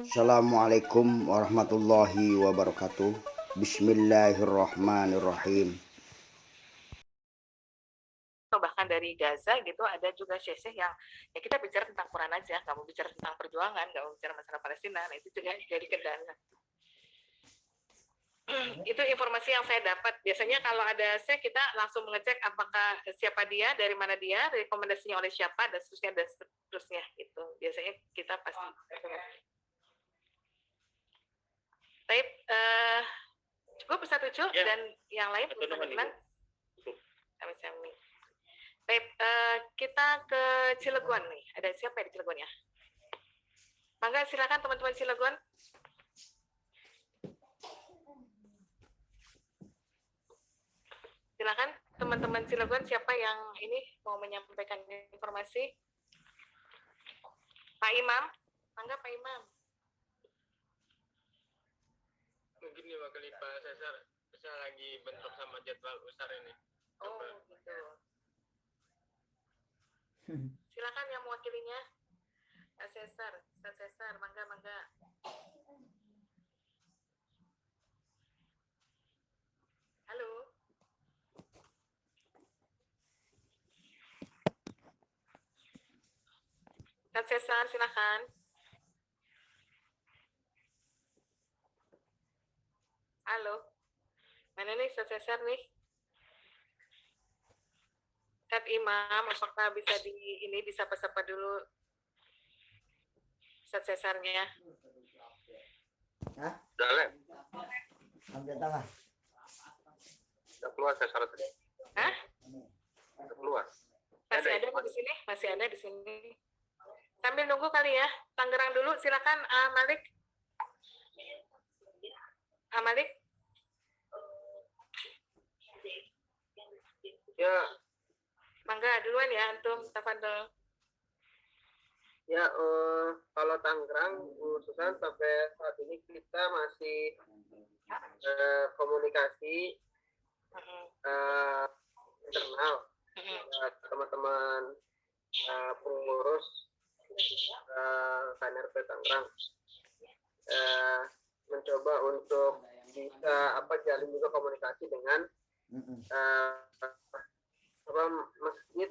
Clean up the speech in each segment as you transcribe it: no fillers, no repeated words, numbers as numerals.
Assalamualaikum warahmatullahi wabarakatuh. Bismillahirrahmanirrahim. Bahkan dari Gaza gitu ada juga syekh yang ya kita bicara tentang Quran aja, nggak mau bicara tentang perjuangan, nggak mau bicara masalah Palestina. Nah, itu juga jadi kendala. Itu informasi yang saya dapat. Biasanya kalau ada syekh kita langsung mengecek apakah siapa dia, dari mana dia, rekomendasinya oleh siapa, dan seterusnya gitu. Biasanya kita pasti. Baik, cukup Ustaz Ucu ya. Dan yang lain teman-teman. Kami. Baik, kita ke Cilegon nih. Ada siapa di Cilegon ya? Mangga silakan teman-teman Cilegon. Silakan teman-teman Cilegon, siapa yang ini mau menyampaikan informasi? Pak Imam, mangga Pak Imam. Mungkin diwakili Pak Cesar, saya lagi bentrok sama jadwal besar ini. Oh, gitu. Silakan yang mewakilinya. Pak Cesar, mangga. Halo. Pak Cesar, silakan. Halo. Mana nih Pak Cesar nih? Ustaz Imam, apakah bisa disapa-sapa dulu Ustaz Cesarnya? Hah? Udah, Le. Ambil tangan. Udah keluar Cesar tadi. Hah? Udah keluar. Masih ada di sini? Masih ada di sini. Sambil nunggu kali ya. Tangerang dulu, silakan Malik. Malik. Ya. Mangga duluan ya antum, tafadhol. Ya, kalau Tangerang khususnya sampai saat ini kita masih komunikasi internal teman-teman pengurus KNRP Tangerang mencoba untuk bisa jalin juga komunikasi dengan masjid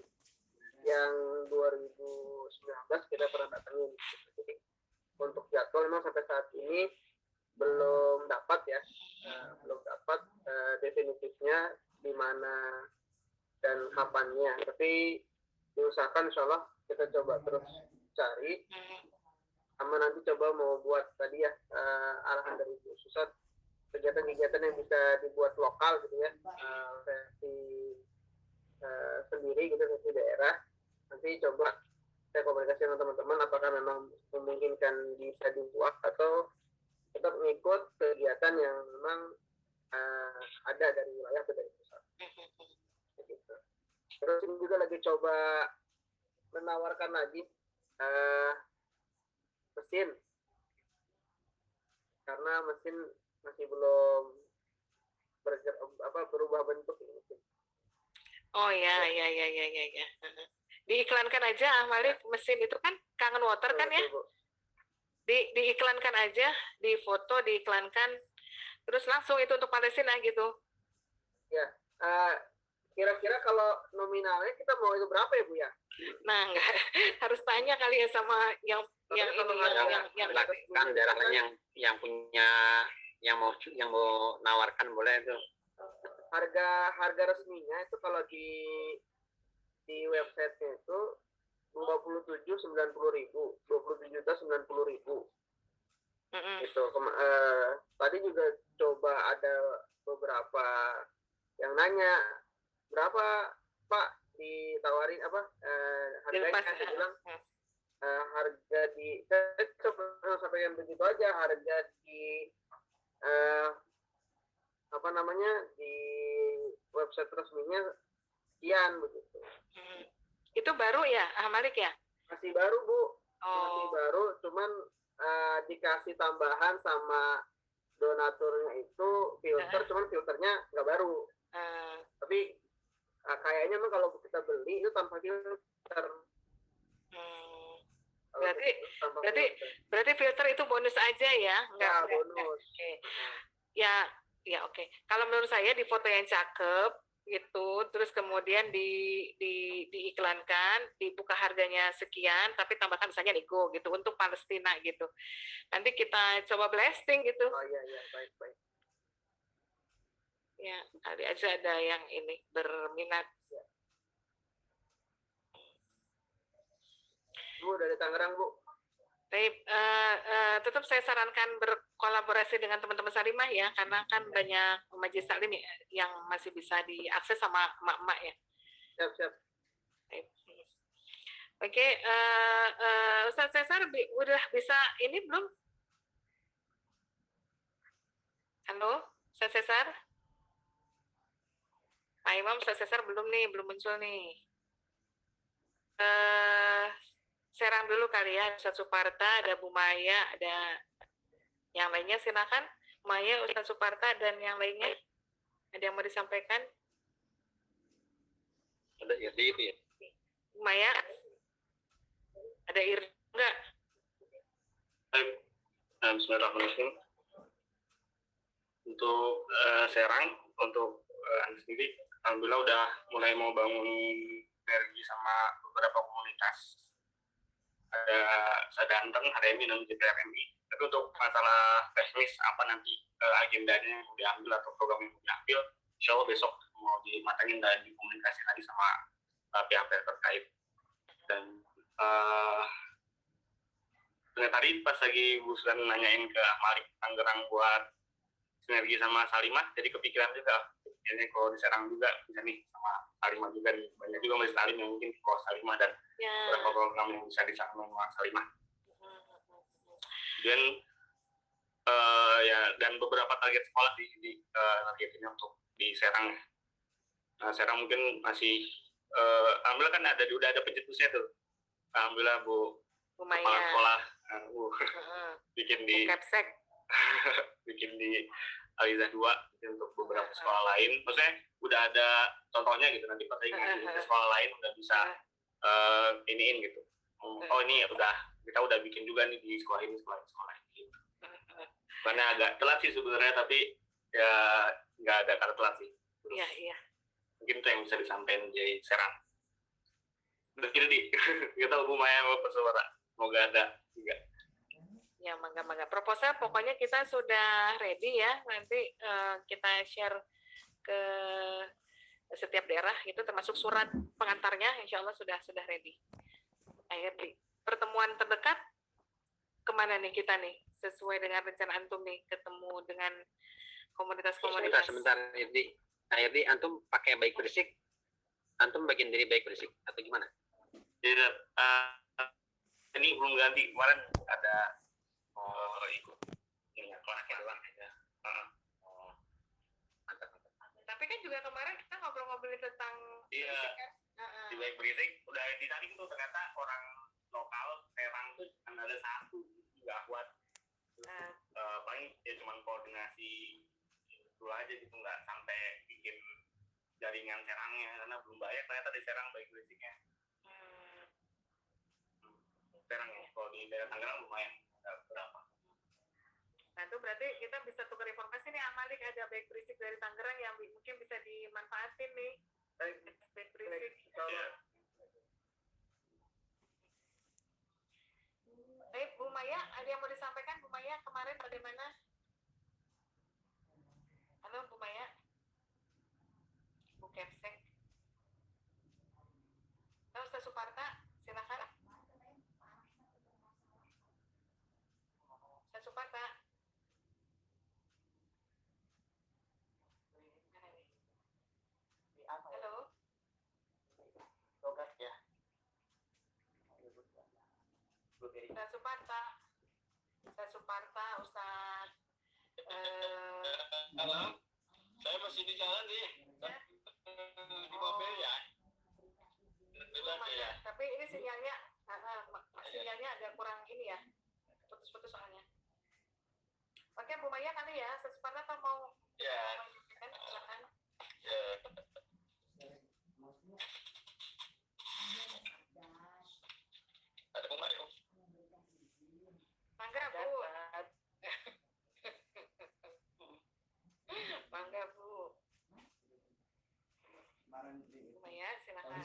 yang 2019 kita pernah datangin. Jadi untuk jadwal memang sampai saat ini belum dapat ya, definitifnya di mana dan kapannya. Tapi diusahakan insya Allah kita coba terus cari. Sama nanti coba mau buat tadi ya arahan dari Bu Susat, kegiatan-kegiatan yang bisa dibuat lokal gitu ya, versi sendiri gitu, versi daerah. Nanti coba saya komunikasi dengan teman-teman apakah memang memungkinkan bisa dibuat atau tetap mengikut kegiatan yang memang ada dari wilayah atau dari pusat. Gitu. Terus ini juga lagi coba menawarkan lagi mesin, karena mesin masih belum berubah bentuk ini. Oh ya. Diiklankan aja Malik, mesin itu kan Kangen Water kan ya? Diiklankan aja, di foto, diiklankan, terus langsung itu untuk Palestina gitu. Ya, kira-kira kalau nominalnya kita mau itu berapa ya Bu ya? Nah, enggak harus tanya kali ya sama yang kan daerah lain yang punya yang mau nawarkan boleh itu. Harga resminya itu kalau di website-nya itu 27.90.000, 27.090.000. Itu tadi juga coba ada beberapa yang nanya berapa Pak, ditawarin harganya. Saya bilang harga di saya sampaikan begitu aja, harga di di website resminya sekian begitu. Itu baru ya Malik ya? Masih baru Bu. Masih baru, cuman dikasih tambahan sama donaturnya itu filter, cuman filternya nggak baru. Tapi kayaknya memang kalau kita beli itu tanpa filter. Berarti tanpa berarti filter. berarti filter itu bonus aja ya? Ya, bonus. Oke. Ya, ya oke. Kalau menurut saya di foto yang cakep gitu, terus kemudian diiklankan, dibuka harganya sekian, tapi tambahkan misalnya nego gitu untuk Palestina gitu. Nanti kita coba blasting gitu. Oh iya, baik. Ya, kali aja ada yang ini berminat. Bu, dari Tangerang, Bu. Baik, tetap saya sarankan berkolaborasi dengan teman-teman Salimah ya, karena kan banyak majelis taklim yang masih bisa diakses sama emak-emak ya. Siap. Baik. Oke, Ustaz Cesar udah bisa ini belum? Halo, Ustaz Cesar? Pak Imam, Ustaz Cesar belum muncul nih. Serang dulu kali ya, Ustaz Suparta, ada Bu Maya, ada yang lainnya silakan. Maya, Ustaz Suparta, dan yang lainnya. Ada yang mau disampaikan? Ada Irdi itu ya? Maya? Ada Irdi enggak? Bismillahirrahmanirrahim. Untuk Serang, untuk sendiri, alhamdulillah udah mulai mau bangun energi sama beberapa komunitas. Ada Sadanteng, HDMI, dan JPRMI. Tapi untuk masalah teknis apa nanti agendanya yang mau diambil atau program yang mau diambil, insya Allah besok mau dimatangin dan dikomunikasi lagi sama pihak-pihak terkait. Dan tadi pas lagi Bu Sudan nanyain ke Malik Tangerang buat sinergi sama Salimah, jadi kepikiran juga ini kalau di Serang juga bisa nih sama Salimah juga nih, banyak juga majelis taklim yang mungkin kalau Salimah dan beberapa program yang bisa disambung sama Salimah. Dan ya, dan beberapa target sekolah di target ini untuk di Serang. Serang mungkin masih alhamdulillah kan udah ada pencetusnya tuh, alhamdulillah Bu kepala sekolah bikin di Capsek. bikin di Aliza 2 untuk beberapa sekolah lain. Maksudnya udah ada contohnya gitu, nanti pas lagi ngajuin ke sekolah lain udah bisa iniin gitu. Oh ini kita udah bikin juga nih di sekolah ini gitu. Karena agak telat sih sebenarnya, tapi ya nggak ada kata telat sih. Iya. Mungkin itu yang bisa disampaikan di Serang. Udah kira di nggak tahu Bu Maya mau bersuara, semoga ada juga. Ya, mangga. Proposal pokoknya kita sudah ready ya. Nanti kita share ke setiap daerah, itu termasuk surat pengantarnya, insya Allah sudah ready. Akhirnya pertemuan terdekat kemana nih kita nih, sesuai dengan rencana antum nih, ketemu dengan komunitas-komunitas. Sebentar Irdi, antum pakai baik berisik, antum bagian dari baik berisik atau gimana? Jadi ini belum ganti, kemarin ada ikut kelasnya doang aja. Mantap. Tapi kan juga kemarin kita ngobrol-ngobrolin tentang berisik kan? Di baik berisik udah ditarik tuh, ternyata orang lokal Serang tuh ada satu nggak kuat. Paling ya cuma koordinasi itu aja gitu, nggak sampai bikin jaringan Serangnya, karena belum banyak ternyata di Serang baik berisiknya. Serang ya, kalau di daerah Tangerang lumayan ada berapa. Nah itu berarti kita bisa tukar informasi nih, Amalik ada baik berisik dari Tangerang yang mungkin bisa dimanfaatin nih. Baik berisik. Baik, Bu Maya, ada yang mau disampaikan? Bu Maya, kemarin bagaimana? Halo Bu Maya. Bu Kepsek. Halo Ustaz Suparta, silakan. Ustaz Suparta. Halo. Logat ya. Ustaz Suparta, Ustaz. Halo, saya masih di jalan nih, di mobil ya. Tapi ini sinyalnya agak kurang ini ya, putus-putus soalnya. Oke, Bu Maya kali ya, Ustaz Suparta atau mau? Ya. Silakan. Ya. Ada Bu Mario.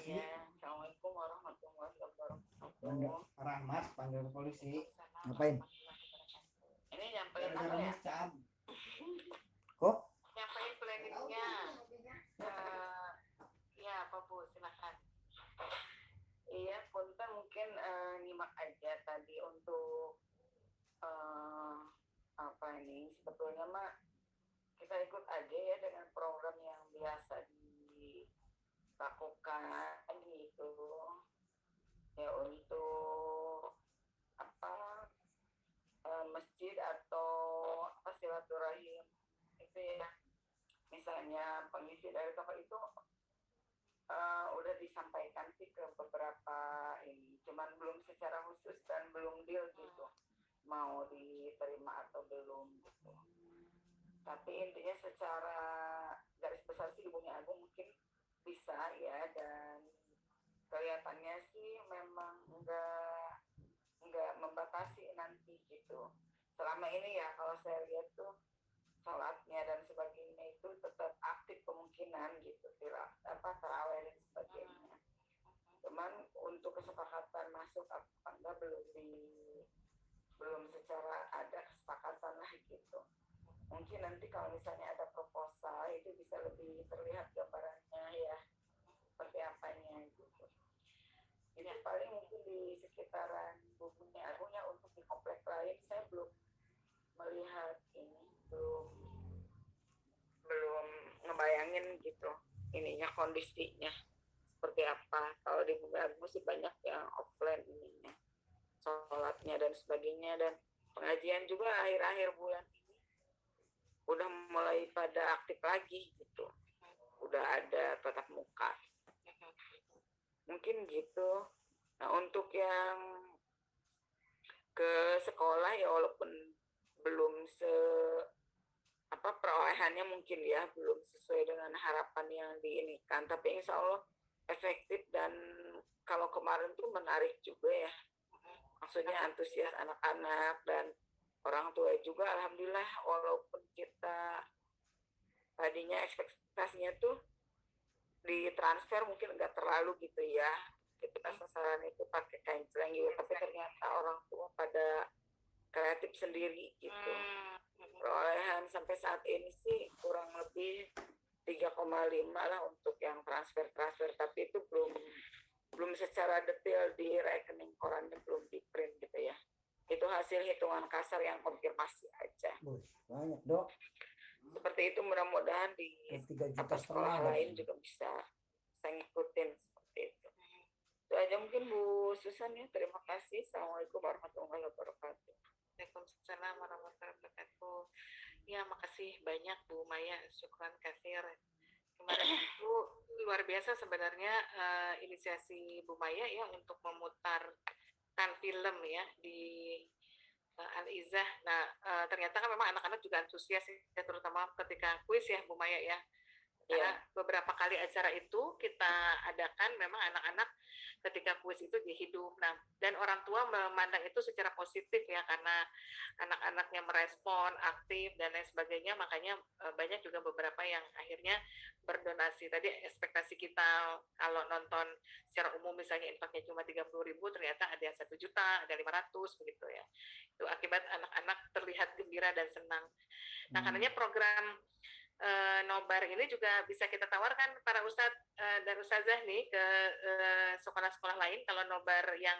polisi. Ya, Assalamualaikum warahmatullahi wabarakatuh. Panggil Rahmat, panggil polisi. Ngapain? Ini nyampein apa ya? Kok? Nyampein planningnya. Ya, Pak Bu, silakan. Iya, Punten mungkin nyimak aja tadi untuk apa ini sebetulnya mah kita ikut aja ya dengan program yang biasa dilakukan gitu ya untuk apa masjid atau apa silaturahim itu ya, misalnya pengisi dari toko itu udah disampaikan sih ke beberapa ini, cuman belum secara khusus dan belum deal gitu mau diterima atau belum gitu. Tapi intinya secara garis besar sih Ibunya Agung mungkin bisa ya, dan kelihatannya sih memang nggak membatasi nanti gitu. Selama ini ya kalau saya lihat tuh sholatnya dan sebagainya itu tetap aktif kemungkinan gitu, tarawih dan sebagainya. Cuman untuk kesepakatan masuk apa enggak belum secara ada kesepakatan lah gitu. Mungkin nanti kalau misalnya ada proposal itu bisa lebih terlihat gambarannya ya seperti apanya gitu. Itu paling mungkin di sekitaran Bubunya Agungnya. Untuk di komplek lain saya belum melihat ini, belum ngebayangin gitu ininya kondisinya seperti apa. Kalau di Bubunya Agung sih banyak yang offline ininya, sholatnya dan sebagainya, dan pengajian juga akhir-akhir bulan ini udah mulai pada aktif lagi gitu, udah ada tatap muka mungkin gitu. Nah untuk yang ke sekolah ya walaupun belum perolehannya mungkin ya belum sesuai dengan harapan yang diinginkan, tapi insya Allah efektif. Dan kalau kemarin tuh menarik juga ya, maksudnya antusias anak-anak dan orang tua juga, alhamdulillah. Walaupun kita tadinya ekspektasinya tuh di transfer mungkin enggak terlalu gitu ya, kita sasaran itu pakai kain celeng gitu, tapi ternyata orang tua pada kreatif sendiri gitu. Perolehan sampai saat ini sih kurang lebih 3,5 lah untuk yang transfer, tapi itu belum secara detail di rekening korannya, belum di print gitu ya. Itu hasil hitungan kasar yang konfirmasi aja. Banyak dok. Seperti itu, mudah-mudahan di sekolah lain juga bisa ngikutin seperti itu. Itu aja mungkin Bu Susan ya. Terima kasih. Assalamualaikum warahmatullahi wabarakatuh. Waalaikumsalam warahmatullahi wabarakatuh. Ya, makasih banyak Bu Maya. Syukran katsir. Kemarin itu luar biasa sebenarnya inisiasi Bu Maya ya untuk memutarkan film ya di Al-Izzah. Nah, ternyata kan memang anak-anak juga antusias ya, terutama ketika kuis ya Bu Maya ya. Karena beberapa kali acara itu kita adakan, memang anak-anak ketika kuis itu dia hidup. Nah, dan orang tua memandang itu secara positif ya, karena anak-anaknya merespon aktif dan lain sebagainya. Makanya banyak juga beberapa yang akhirnya berdonasi. Tadi ekspektasi kita kalau nonton secara umum misalnya infaknya cuma 30.000, ternyata ada yang 1 juta, ada 500 begitu ya. Itu akibat anak-anak terlihat gembira dan senang. Nah, karenanya program nobar ini juga bisa kita tawarkan para ustadz dan ustazah nih ke sekolah-sekolah lain. Kalau nobar yang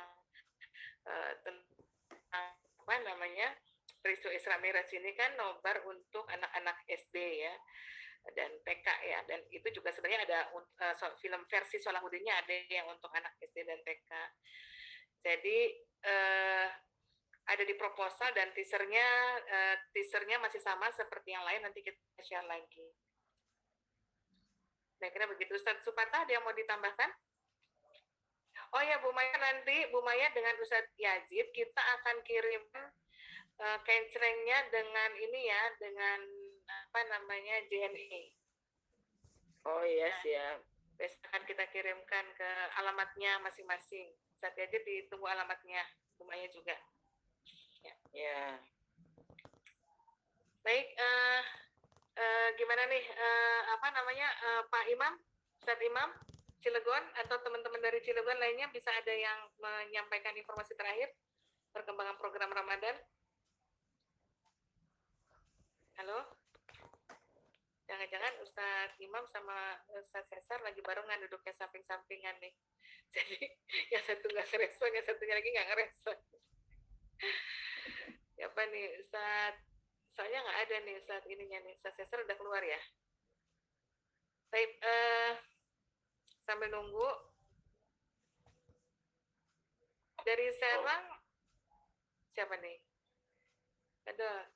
tentang apa namanya peristiwa Isra Mi'raj ini kan nobar untuk anak-anak SD ya dan TK ya, dan itu juga sebenarnya ada film versi Solahuddinnya, ada yang untuk anak SD dan TK. Jadi ada di proposal dan teasernya masih sama seperti yang lain, nanti kita share lagi. Saya kira begitu. Ustadz Suparta, ada yang mau ditambahkan? Oh ya Bu Maya, nanti Bu Maya dengan Ustadz Yazid kita akan kirim kencerengnya dengan ini ya, dengan apa namanya JNE. Oh iya siap. Besok akan kita kirimkan ke alamatnya masing-masing. Ustadz Yazid ditunggu alamatnya, Bu Maya juga. Ya. Baik, gimana nih apa namanya Pak Imam, Ustadz Imam, Cilegon atau teman-teman dari Cilegon lainnya bisa ada yang menyampaikan informasi terakhir perkembangan program Ramadan? Halo? Jangan-jangan Ustadz Imam sama Ustadz Cesar lagi barengan duduknya samping-sampingan nih. Jadi yang satu nggak ngerespon, yang satunya lagi nggak ngerespon. Ya apa nih Ustadz? Soalnya nggak ada nih Ustadz ininya nih. Ustadz Cesar udah keluar ya? Baik, sambil nunggu. Dari Serang, siapa nih? Ada.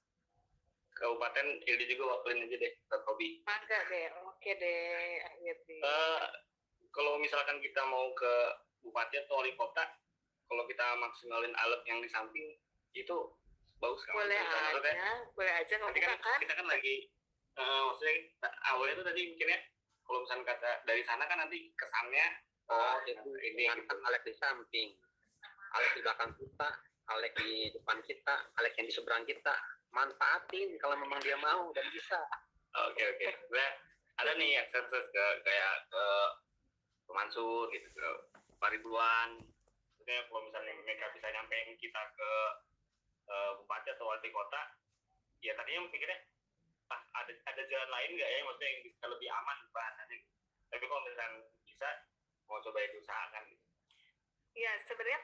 Kabupaten Hildi juga wakilin aja deh, Pak Robi. Mangga deh, oke deh. Kalau misalkan kita mau ke bupati atau wali kota, kalau kita maksimalin alat yang di samping itu bagus kan? Boleh aja, boleh aja. Nanti kan kita kan lagi, maksudnya awalnya tuh tadi mikirnya kalau misalkan kata dari sana kan nanti kesannya itu ini gitu. Alek di samping, Alek di belakang kita, Alek di depan kita, Alek yang di seberang kita, manfaatin kalau memang dia mau dan bisa. Oke. Nah, ada nih akses ke kayak ke Mansur gitu, ke Pak Ridwan. Maksudnya kalau misalnya mereka bisa nyampein kita ke bupati atau wali kota, ya tadinya mikirnya ada jalan lain nggak ya, maksudnya yang bisa lebih aman bahannya. Tapi kalau misalnya bisa, mau coba itu usahakan. Ya sebenarnya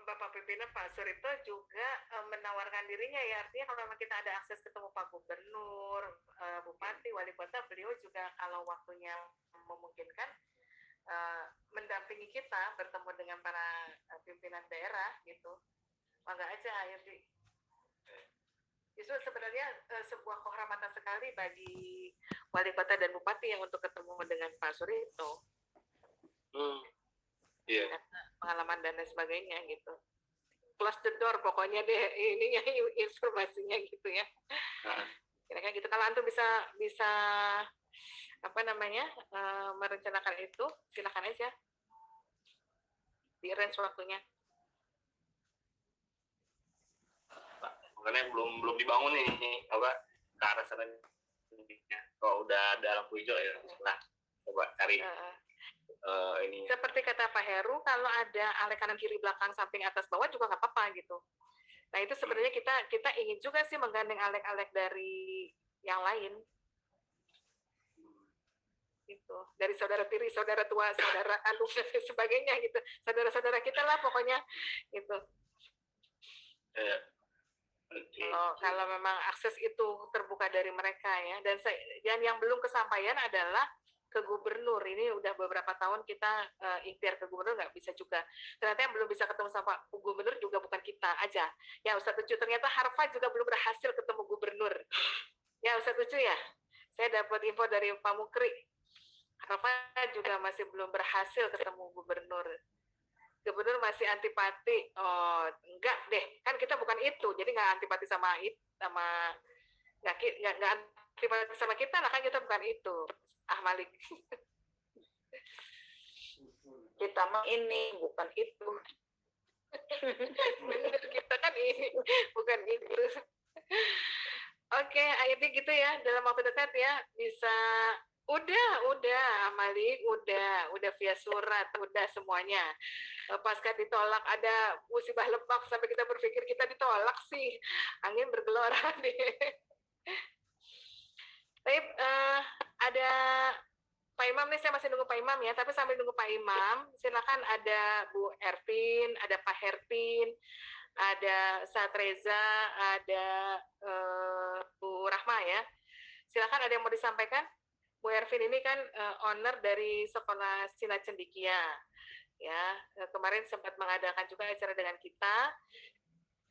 Bapak pimpinan Pak Suripto juga menawarkan dirinya ya, artinya kalau memang kita ada akses ketemu Pak Gubernur, Bupati, Wali Kota, beliau juga kalau waktunya memungkinkan mendampingi kita bertemu dengan para pimpinan daerah gitu. Mangga aja Ayati. Itu sebenarnya sebuah kehormatan sekali bagi Wali Kota dan Bupati yang untuk ketemu dengan Pak Suripto. Iya. Pengalaman dan lain sebagainya gitu. Close the door pokoknya deh ininya informasinya gitu ya. Kira-kira gitu. Kalau antum bisa apa namanya merencanakan itu, silakan aja di range waktunya. Makanya belum dibangun nih apa ke arah sana. Kalau udah ada lampu hijau ya setelah coba cari ini. Seperti kata Pak Heru, kalau ada alek kanan kiri belakang samping atas bawah juga nggak apa-apa gitu. Nah itu sebenarnya kita ingin juga sih menggandeng alek-alek dari yang lain. Gitu. Dari saudara tiri, saudara tua, saudara kandung dan sebagainya gitu. Saudara-saudara kita lah pokoknya gitu. Kalau memang akses itu terbuka dari mereka ya. Dan yang belum kesampaian adalah ke gubernur. Ini udah beberapa tahun kita ikhtiar ke gubernur, nggak bisa juga. Ternyata yang belum bisa ketemu sama gubernur juga bukan kita aja. Ya Ustadz Ucu, ternyata Harfa juga belum berhasil ketemu gubernur. Ya Ustadz Ucu ya, saya dapat info dari Pak Mukri. Harfa juga masih belum berhasil ketemu gubernur. Gubernur masih antipati. Oh, enggak deh. Kan kita bukan itu. Jadi nggak antipati sama nggak antipati sama kita lah, kan kita bukan itu. Malik. Kita mah ini bukan itu. Bener, kita kan ini bukan itu. Oke, akhirnya gitu ya. Dalam waktu dekat ya bisa. Udah, Malik, udah via surat, udah semuanya. Pasca ditolak ada musibah lebak sampai kita berpikir kita ditolak sih, angin bergelora deh. Baik, ada Pak Imam nih, saya masih nunggu Pak Imam ya, tapi sambil nunggu Pak Imam, silakan ada Bu Ervin, ada Pak Hervin, ada Satreza, ada Bu Rahma ya. Silakan, ada yang mau disampaikan? Bu Ervin ini kan owner dari Sekolah Sila Cendikia. Ya, kemarin sempat mengadakan juga acara dengan kita,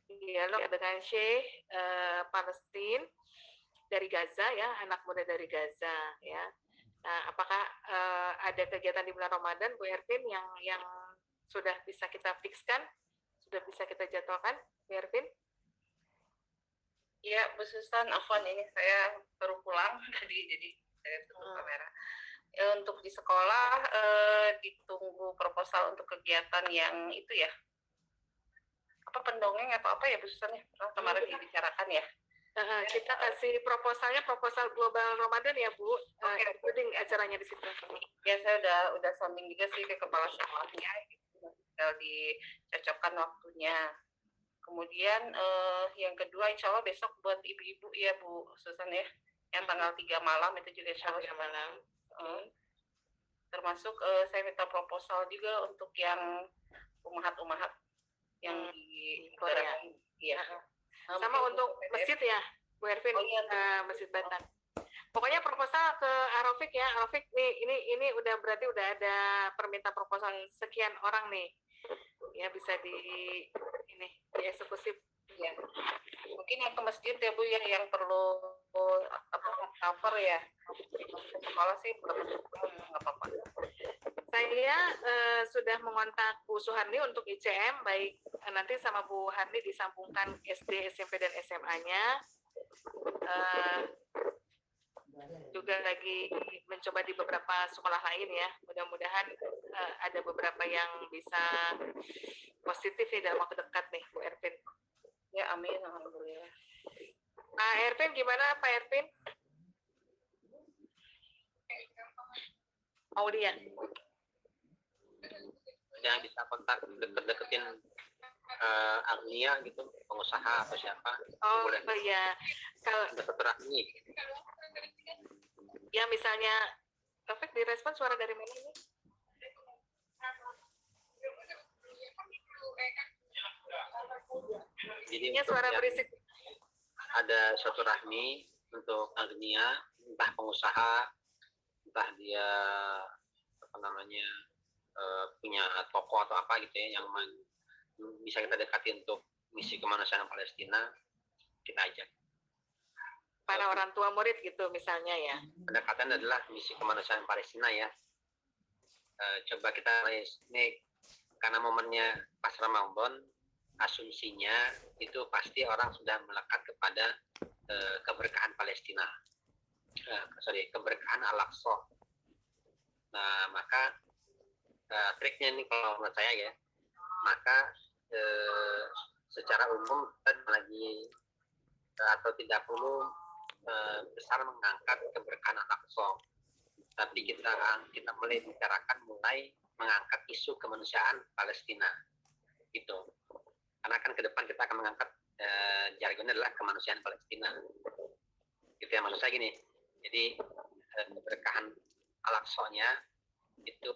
dialog dengan Syekh Palestina dari Gaza ya, anak muda dari Gaza ya. Nah, apakah ada kegiatan di bulan Ramadan, Bu Ervin, yang sudah bisa kita fixkan, sudah bisa kita jadwalkan, Bu Ervin? Ya, Bu Susan, afwan, ini saya baru pulang tadi, jadi saya tutup kamera. Untuk di sekolah ditunggu proposal untuk kegiatan yang itu ya, apa pendongeng atau apa ya Bu Susan ya, kemarin dibicarakan ya. Kita kasih proposal global Ramadan ya Bu. Including acaranya di situ. Ya saya udah sounding juga sih ke kepala sekolahnya, gitu. Tinggal dicocokkan waktunya. Kemudian yang kedua insya Allah besok buat ibu-ibu ya Bu Susan ya, yang tanggal 3 malam itu juga insya Allah malam. Termasuk saya minta proposal juga untuk yang umahat-umahat yang di Korea. Iya. Sama untuk masjid ya, Bu Ervin, Masjid Batan. Pokoknya proposal ke Arofik ya, Arofik nih ini udah berarti udah ada permintaan proposal sekian orang nih, ya bisa dieksekusi. Ya. Mungkin yang ke masjid ya Bu ya, yang perlu cover ya. Sekolah sih nggak apa-apa. Saya sudah mengontak Bu Suharni untuk ICM, baik nanti sama Bu Harni disambungkan SD, SMP, dan SMA-nya. Juga lagi mencoba di beberapa sekolah lain ya. Mudah-mudahan ada beberapa yang bisa positif nih dalam waktu dekat nih, Bu Ervin. Ya, amin. Alhamdulillah. Pak Ervin, gimana Pak Ervin? Aulia. Yang bisa kontak deket-deketin Agnia gitu, pengusaha atau siapa? Oh boleh. Iya, kalau Agni. Ya misalnya, Taufik direspon suara dari mana ini? Jadi ya, suara berisik. Ada suatu rahmi untuk Agnia, entah pengusaha, entah dia punya toko atau apa gitu ya, yang bisa kita dekati untuk misi kemanusiaan Palestina, kita ajak. Para orang tua murid gitu misalnya ya. Pendekatan adalah misi kemanusiaan Palestina ya. Coba kita ini karena momennya pas Ramadan, asumsinya itu pasti orang sudah melekat kepada keberkahan Palestina. Keberkahan Al-Aqsa. Nah, maka triknya ini kalau menurut saya ya, maka secara umum kita lagi atau tidak perlu besar mengangkat keberkahan Al-Aqsa, tapi kita mulai mengangkat isu kemanusiaan Palestina gitu. Karena kan ke depan kita akan mengangkat jargonnya adalah kemanusiaan Palestina. Gitu ya, maksud saya gini. Jadi keberkahan Al-Aqsa-nya itu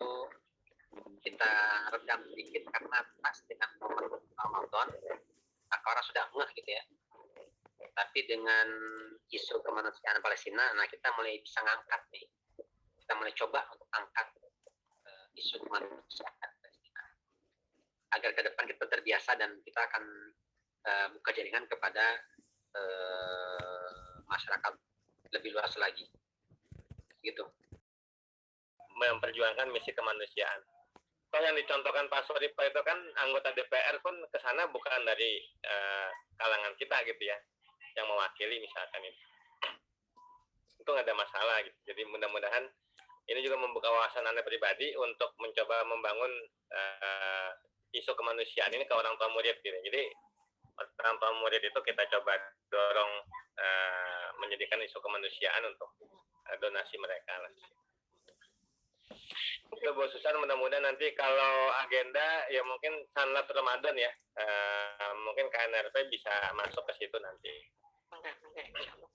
kita redam sedikit karena pas dengan momen Ramadan, maka orang sudah ngeh gitu ya. Tapi dengan isu kemanusiaan Palestina, nah kita mulai bisa ngangkat nih. Kita mulai coba untuk angkat isu kemanusiaan Palestina. Agar ke depan kita terbiasa dan kita akan buka jaringan kepada masyarakat lebih luas lagi. Gitu. Memperjuangkan misi kemanusiaan. Kalau yang dicontohkan Pak Soripa itu kan anggota DPR pun ke sana bukan dari kalangan kita gitu ya, yang mewakili misalkan itu nggak ada masalah gitu. Jadi mudah-mudahan ini juga membuka wawasan Anda pribadi untuk mencoba membangun isu kemanusiaan ini ke orang tua murid gitu. Jadi orang tua murid itu kita coba dorong menjadikan isu kemanusiaan untuk donasi mereka lah. Itu Bu Susan, mudah-mudahan nanti kalau agenda ya mungkin Sanlat Ramadan ya, mungkin KNRP bisa masuk ke situ nanti. Enggak, insyaallah.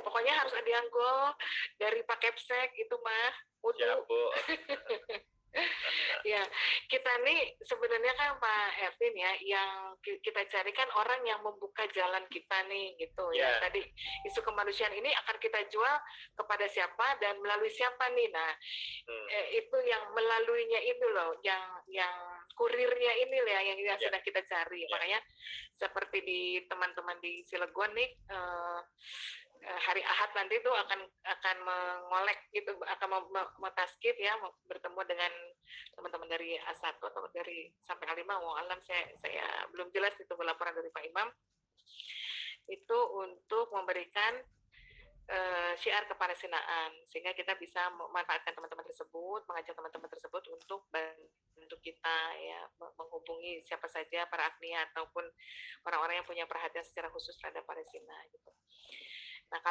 Pokoknya harus ada yang go dari Pak Kepsek itu mah. Siap Bu. Ya, kita nih sebenarnya kan Pak Ervin ya, yang kita carikan orang yang membuka jalan kita nih gitu ya. Tadi isu kemanusiaan ini akan kita jual kepada siapa dan melalui siapa nih. Nah, itu yang melaluinya itu loh, yang kurirnya ini loh yang sedang kita cari. Makanya seperti di teman-teman di Cilegon nih, hari Ahad nanti itu akan mengolek gitu, akan mentaskid ya, bertemu dengan teman-teman dari A1 atau dari sampai A5, alam saya belum jelas, itu laporan dari Pak Imam itu untuk memberikan syiar keparesinaan, sehingga kita bisa memanfaatkan teman-teman tersebut, mengajak teman-teman tersebut untuk bantu kita ya menghubungi siapa saja para agnia ataupun orang-orang yang punya perhatian secara khusus terhadap Paresina gitu. Nah,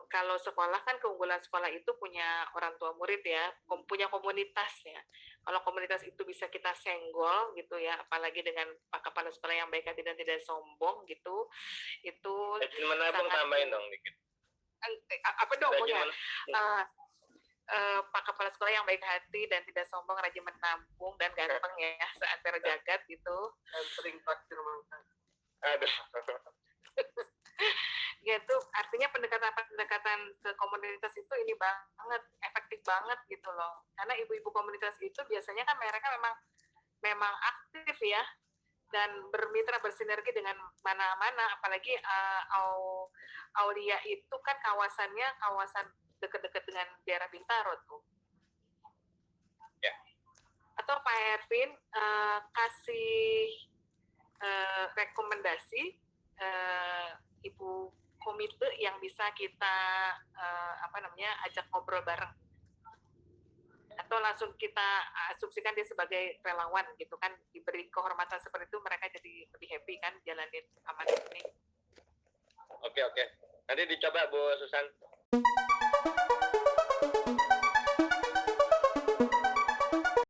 kalau sekolah kan keunggulan sekolah itu punya orang tua murid ya, punya komunitas ya. Kalau komunitas itu bisa kita senggol gitu ya, apalagi dengan Pak Kepala Sekolah yang baik hati dan tidak sombong gitu, itu menabung tambahin dong dikit. Apa dong punya Pak Kepala Sekolah yang baik hati dan tidak sombong, rajin menampung dan ganteng ya seantero jagat gitu. Dan sering takdir makan. Aduh. Gitu, artinya pendekatan ke komunitas itu ini banget, efektif banget gitu loh. Karena ibu-ibu komunitas itu biasanya kan mereka memang aktif ya dan bermitra bersinergi dengan mana-mana, apalagi Aulia itu kan kawasannya kawasan dekat-dekat dengan daerah Bintaro tuh. Ya. Atau Pak Ervin kasih rekomendasi ibu komite yang bisa kita ajak ngobrol bareng, atau langsung kita asumsikan dia sebagai relawan gitu kan, diberi kehormatan seperti itu, mereka jadi lebih happy kan jalanin amanat ini. Oke. Nanti dicoba Bu Susan.